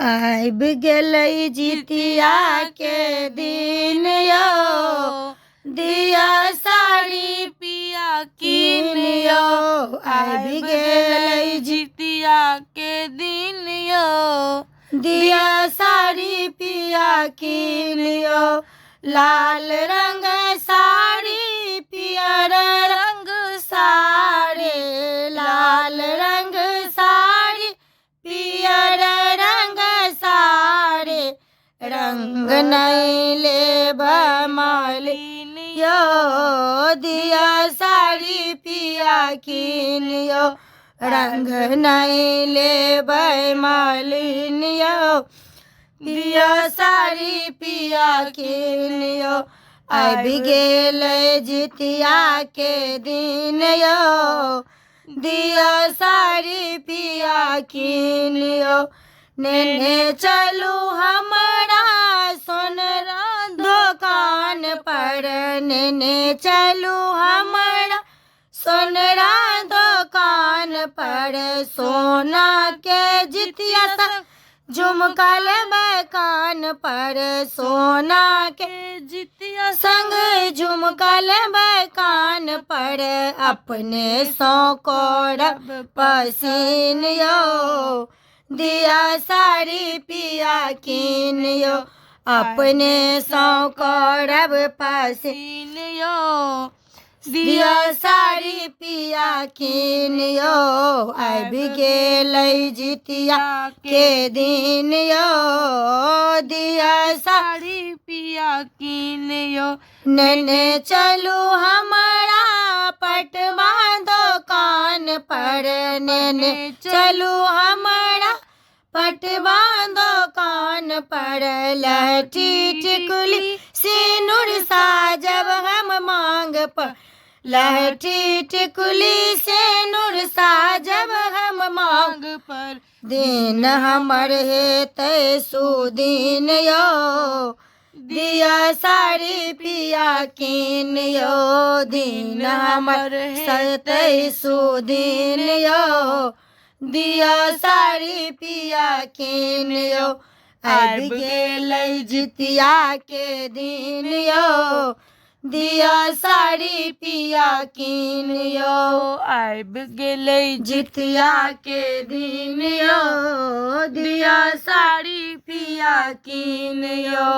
आबि गेलै जितिया के दिन यो, दिया साड़ी पिया कीन यो। आबि गेलै जितिया के दिन यो, दिया साड़ी पिया कीन यो। लाल रंग साड़ी पियर रंग साड़ी, लाल रंग साड़ी पियर रंग साड़ी। रंग नहीं लेब मालिन यो, दिया साड़ी पिया कीन यो। रंग नहीं लेब मालिन यो, दिया साड़ी पिया कीन यो। आबि गेलै जितिया के दिन यो, दिया साड़ी पिया कीन यो। नेने चलू हमारा सोनरा दुकान पर, नेने चलू हमारा सोनरा दुकान पर। सोना के जितिया संग झुमका लेबै कान पर, सोना के जितिया संग झुमका लेबै कान पर। अपने सौ करब पसीन यो, दिया साड़ी पिया कीन यो। अपने सौ करब पसीन यो, दिया साड़ी पिया कीन यो। आबि गेलै जितिया के दिन यो, दिया साड़ी पिया कीन यो। नेने चलू हमारा पटवा दुकान पर, नेने चलू हमारा पटवा दुकान पर। लहठी टिकुली सिनुर साजब हम मांग पर, लहठी टिकुली सिनुर साजब हम मांग पर। दिन हमर हेतै सुदिन यो, दिया साड़ी पिया कीन यो। दिन हमर हेतै सुदिन यो, दिया साड़ी पिया कीन यो। आबि गेलै जितिया के दिन यो, दिया साड़ी पिया कीन यो। आबि गेलै जितिया के दिन यो, दिया साड़ी पिया कीन यो।